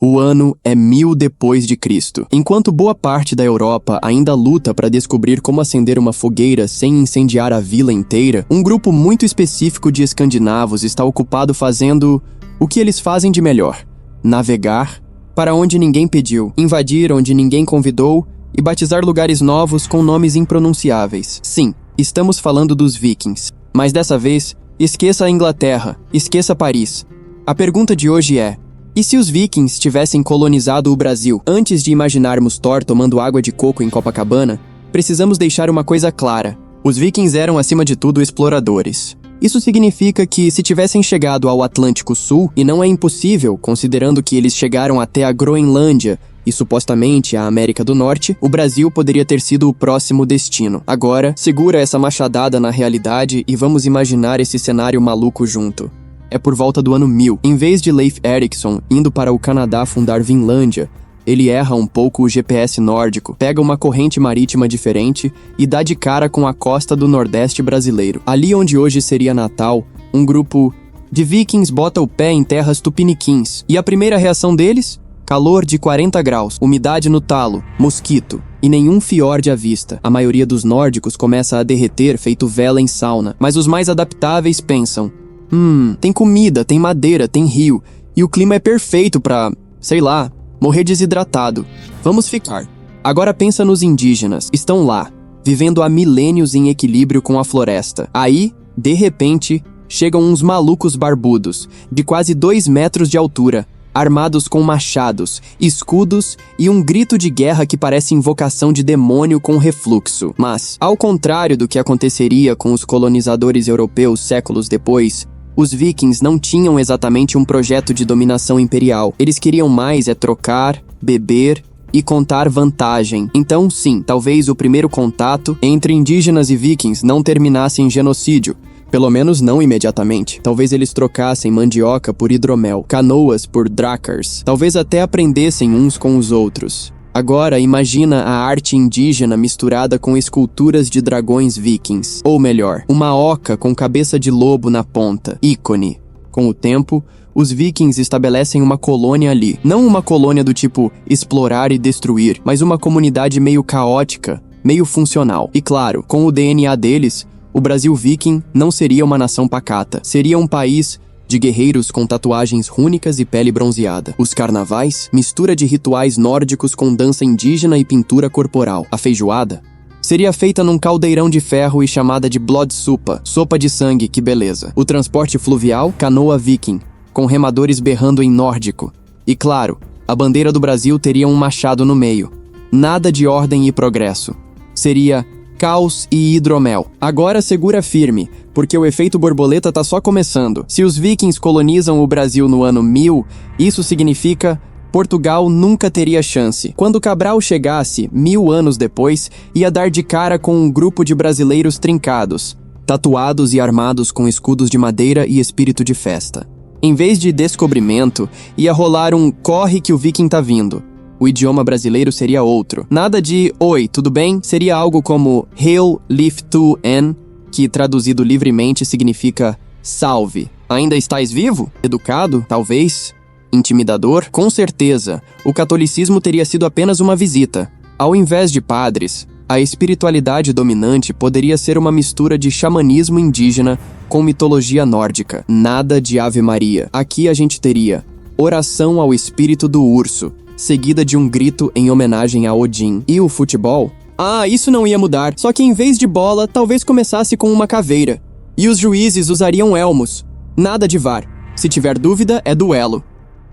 O ano é 1000 depois de Cristo. Enquanto boa parte da Europa ainda luta para descobrir como acender uma fogueira sem incendiar a vila inteira, um grupo muito específico de escandinavos está ocupado fazendo o que eles fazem de melhor: navegar para onde ninguém pediu, invadir onde ninguém convidou e batizar lugares novos com nomes impronunciáveis. Sim, estamos falando dos Vikings. Mas dessa vez, esqueça a Inglaterra, esqueça Paris. A pergunta de hoje é: e se os Vikings tivessem colonizado o Brasil? Antes de imaginarmos Thor tomando água de coco em Copacabana, precisamos deixar uma coisa clara: os Vikings eram, acima de tudo, exploradores. Isso significa que, se tivessem chegado ao Atlântico Sul, e não é impossível, considerando que eles chegaram até a Groenlândia e supostamente a América do Norte, o Brasil poderia ter sido o próximo destino. Agora, segura essa machadada na realidade e vamos imaginar esse cenário maluco junto. É por volta do ano 1000. Em vez de Leif Erikson indo para o Canadá fundar Vinlândia, ele erra um pouco o GPS nórdico, pega uma corrente marítima diferente e dá de cara com a costa do Nordeste brasileiro. Ali onde hoje seria Natal, um grupo de vikings bota o pé em terras tupiniquins. E a primeira reação deles? Calor de 40 graus, umidade no talo, mosquito e nenhum fiord à vista. A maioria dos nórdicos começa a derreter feito vela em sauna, mas os mais adaptáveis pensam: tem comida, tem madeira, tem rio, e o clima é perfeito pra, sei lá, morrer desidratado. Vamos ficar. Agora pensa nos indígenas. Estão lá, vivendo há milênios em equilíbrio com a floresta. Aí, de repente, chegam uns malucos barbudos, de quase 2 metros de altura, armados com machados, escudos e um grito de guerra que parece invocação de demônio com refluxo. Mas, ao contrário do que aconteceria com os colonizadores europeus séculos depois, os vikings não tinham exatamente um projeto de dominação imperial. Eles queriam mais trocar, beber e contar vantagem. Então, sim, talvez o primeiro contato entre indígenas e vikings não terminasse em genocídio. Pelo menos não imediatamente. Talvez eles trocassem mandioca por hidromel, canoas por drakars. Talvez até aprendessem uns com os outros. Agora, imagina a arte indígena misturada com esculturas de dragões vikings. Ou melhor, uma oca com cabeça de lobo na ponta. Ícone. Com o tempo, os vikings estabelecem uma colônia ali. Não uma colônia do tipo explorar e destruir, mas uma comunidade meio caótica, meio funcional. E claro, com o DNA deles, o Brasil viking não seria uma nação pacata. Seria um país de guerreiros com tatuagens rúnicas e pele bronzeada. Os carnavais, mistura de rituais nórdicos com dança indígena e pintura corporal. A feijoada seria feita num caldeirão de ferro e chamada de blodsupa, sopa de sangue, que beleza. O transporte fluvial, canoa viking, com remadores berrando em nórdico. E claro, a bandeira do Brasil teria um machado no meio. Nada de ordem e progresso. Seria caos e hidromel. Agora segura firme, porque o efeito borboleta tá só começando. Se os vikings colonizam o Brasil no ano 1000, isso significa Portugal nunca teria chance. Quando Cabral chegasse, 1000 anos depois, ia dar de cara com um grupo de brasileiros trincados, tatuados e armados com escudos de madeira e espírito de festa. Em vez de descobrimento, ia rolar um corre que o viking tá vindo. O idioma brasileiro seria outro. Nada de oi, tudo bem? Seria algo como Hail Lift to N, que traduzido livremente significa salve. Ainda estás vivo? Educado? Talvez. Intimidador? Com certeza. O catolicismo teria sido apenas uma visita. Ao invés de padres, a espiritualidade dominante poderia ser uma mistura de xamanismo indígena com mitologia nórdica. Nada de Ave Maria. Aqui a gente teria oração ao espírito do urso, seguida de um grito em homenagem a Odin. E o futebol? Ah, isso não ia mudar, só que em vez de bola, talvez começasse com uma caveira. E os juízes usariam elmos. Nada de VAR. Se tiver dúvida, é duelo.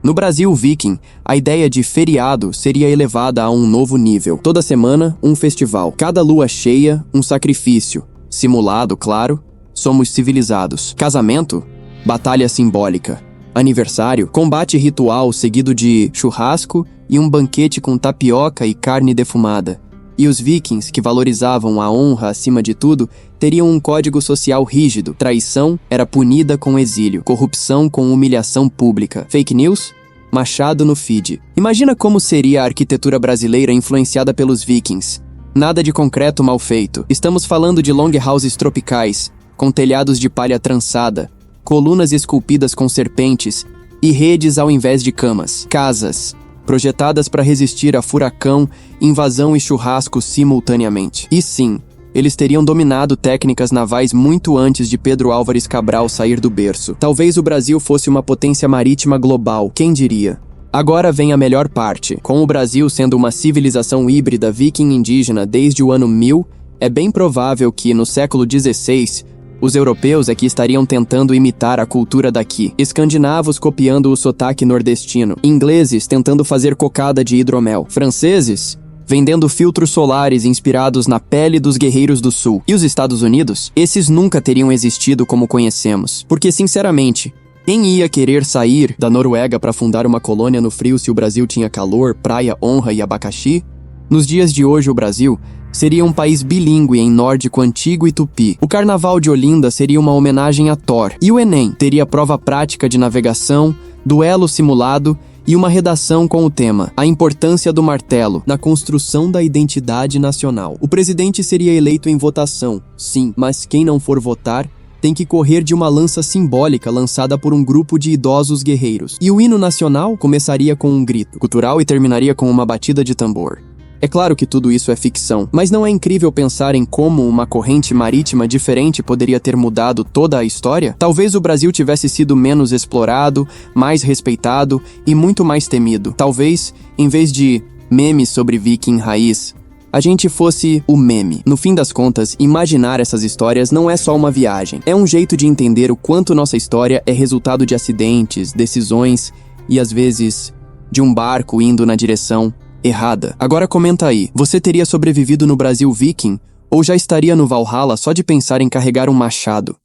No Brasil viking, a ideia de feriado seria elevada a um novo nível. Toda semana, um festival. Cada lua cheia, um sacrifício. Simulado, claro. Somos civilizados. Casamento? Batalha simbólica. Aniversário, combate ritual seguido de churrasco e um banquete com tapioca e carne defumada. E os vikings, que valorizavam a honra acima de tudo, teriam um código social rígido. Traição era punida com exílio, corrupção com humilhação pública. Fake news? Machado no feed. Imagina como seria a arquitetura brasileira influenciada pelos vikings. Nada de concreto mal feito. Estamos falando de longhouses tropicais, com telhados de palha trançada, colunas esculpidas com serpentes e redes ao invés de camas. Casas projetadas para resistir a furacão, invasão e churrasco simultaneamente. E sim, eles teriam dominado técnicas navais muito antes de Pedro Álvares Cabral sair do berço. Talvez o Brasil fosse uma potência marítima global, quem diria? Agora vem a melhor parte. Com o Brasil sendo uma civilização híbrida viking indígena desde o ano 1000, é bem provável que, no século XVI, os europeus é que estariam tentando imitar a cultura daqui. Escandinavos copiando o sotaque nordestino. Ingleses tentando fazer cocada de hidromel. Franceses vendendo filtros solares inspirados na pele dos guerreiros do sul. E os Estados Unidos? Esses nunca teriam existido como conhecemos. Porque, sinceramente, quem ia querer sair da Noruega para fundar uma colônia no frio se o Brasil tinha calor, praia, honra e abacaxi? Nos dias de hoje, o Brasil seria um país bilíngue em nórdico antigo e tupi. O Carnaval de Olinda seria uma homenagem a Thor. E o Enem teria prova prática de navegação, duelo simulado e uma redação com o tema A Importância do Martelo na construção da identidade nacional. O presidente seria eleito em votação, sim, mas quem não for votar tem que correr de uma lança simbólica lançada por um grupo de idosos guerreiros. E o hino nacional começaria com um grito cultural e terminaria com uma batida de tambor. É claro que tudo isso é ficção, mas não é incrível pensar em como uma corrente marítima diferente poderia ter mudado toda a história? Talvez o Brasil tivesse sido menos explorado, mais respeitado e muito mais temido. Talvez, em vez de memes sobre viking raiz, a gente fosse o meme. No fim das contas, imaginar essas histórias não é só uma viagem. É um jeito de entender o quanto nossa história é resultado de acidentes, decisões e, às vezes, de um barco indo na direção errada. Agora comenta aí, você teria sobrevivido no Brasil viking ou já estaria no Valhalla só de pensar em carregar um machado?